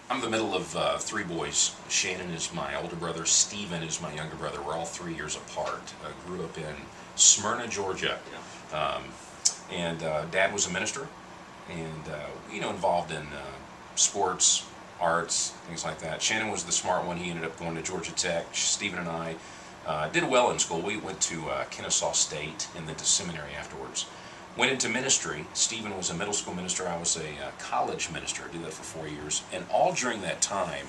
I'm the middle of three boys. Shannon is my older brother. Stephen is my younger brother. We're all 3 years apart. I grew up in Smyrna, Georgia. And Dad was a minister and, involved in sports, arts, things like that. Shannon was the smart one. He ended up going to Georgia Tech. Stephen and I did well in school. We went to Kennesaw State and then to seminary afterwards. Went into ministry. Stephen was a middle school minister. I was a college minister. I did that for 4 years. And all during that time,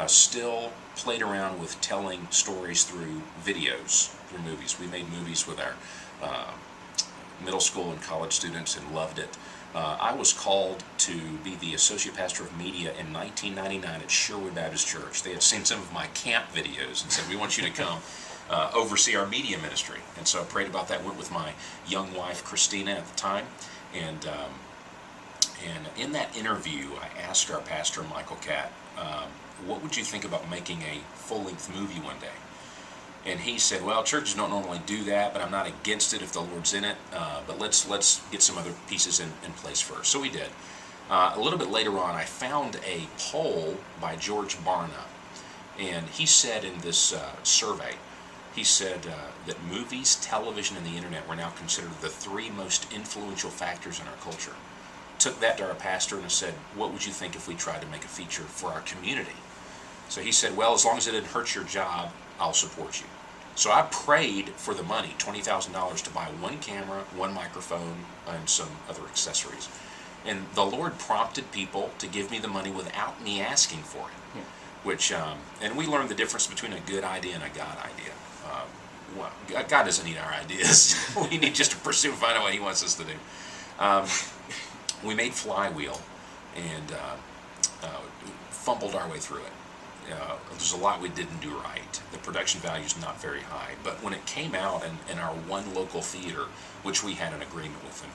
still played around with telling stories through videos, through movies. We made movies with our middle school and college students and loved it. I was called to be the associate pastor of media in 1999 at Sherwood Baptist Church. They had seen some of my camp videos and said, we want you to come oversee our media ministry. And so I prayed about that, went with my young wife Christina at the time, and in that interview I asked our pastor Michael Catt, what would you think about making a full-length movie one day? And he said, well, churches don't normally do that, but I'm not against it if the Lord's in it, but let's get some other pieces in place first. So we did. A little bit later on, I found a poll by George Barna, and he said in this survey, he said that movies, television, and the internet were now considered the three most influential factors in our culture. Took that to our pastor and I said, what would you think if we tried to make a feature for our community? So he said, well, as long as it didn't hurt your job, I'll support you. So I prayed for the money, $20,000, to buy one camera, one microphone, and some other accessories. And the Lord prompted people to give me the money without me asking for it. Which, and we learned the difference between a good idea and a God idea. Well, God doesn't need our ideas. We need just to pursue and find out what He wants us to do. We made Flywheel and fumbled our way through it. There's a lot we didn't do right. The production value is not very high. But when it came out in our one local theater, which we had an agreement with them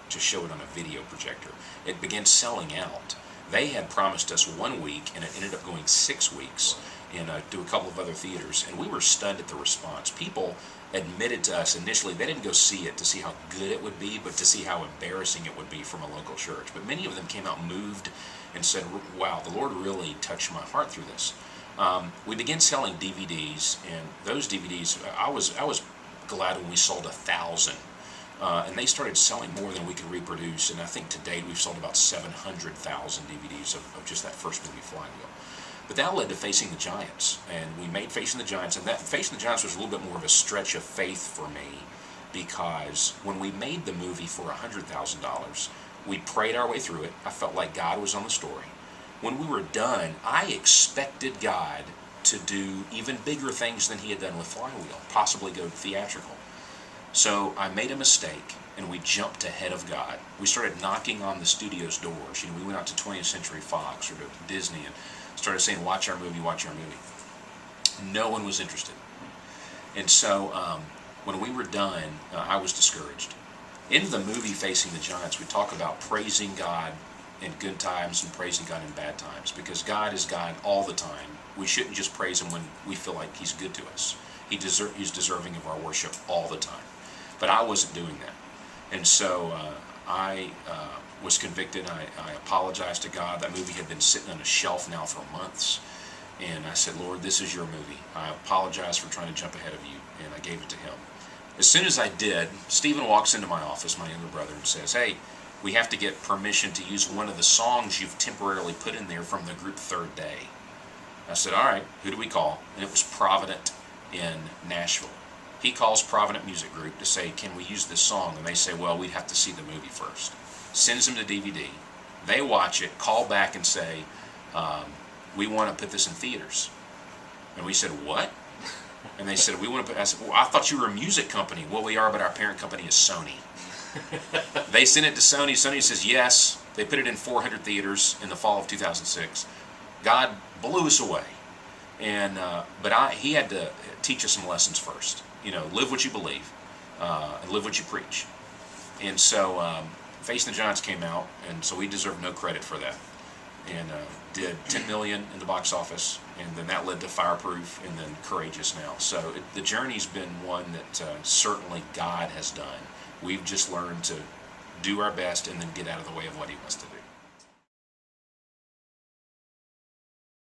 to show it on a video projector, it began selling out. They had promised us 1 week, and it ended up going 6 weeks, and to a couple of other theaters, and we were stunned at the response. People admitted to us initially they didn't go see it to see how good it would be, but to see how embarrassing it would be from a local church. But many of them came out moved and said, wow, the Lord really touched my heart through this. We began selling DVDs, and those DVDs, I was glad when we sold 1,000. And they started selling more than we could reproduce, and I think to date we've sold about 700,000 DVDs of just that first movie, Flywheel. But that led to Facing the Giants, and we made Facing the Giants, and that Facing the Giants was a little bit more of a stretch of faith for me, because when we made the movie for $100,000, we prayed our way through it. I felt like God was on the story. When we were done, I expected God to do even bigger things than He had done with Flywheel, possibly go theatrical. So I made a mistake, and we jumped ahead of God. We started knocking on the studio's doors. We went out to 20th Century Fox or to Disney and started saying, watch our movie, watch our movie. No one was interested. And so when we were done, I was discouraged. In the movie Facing the Giants, we talk about praising God in good times and praising God in bad times, because God is God all the time. We shouldn't just praise Him when we feel like He's good to us. He's deserving of our worship all the time. But I wasn't doing that. And so I was convicted. I apologized to God. That movie had been sitting on a shelf now for months. And I said, Lord, this is your movie. I apologize for trying to jump ahead of you. And I gave it to Him. As soon as I did, Stephen walks into my office, my younger brother, and says, hey, we have to get permission to use one of the songs you've temporarily put in there from the group Third Day. I said, all right, who do we call? And it was Provident in Nashville. He calls Provident Music Group to say, can we use this song? And they say, well, we'd have to see the movie first. Sends them to DVD. They watch it, call back and say, we want to put this in theaters. And we said, what? And they said, we want to put, I said, well, I thought you were a music company. Well, we are, but our parent company is Sony. They sent it to Sony. Sony says yes. They put it in 400 theaters in the fall of 2006. God blew us away. And but He had to teach us some lessons first. Live what you believe, and live what you preach. And so Facing the Giants came out, and so we deserve no credit for that. And did $10 million in the box office, and then that led to Fireproof, and then Courageous now. So the journey's been one that certainly God has done. We've just learned to do our best and then get out of the way of what He wants to do.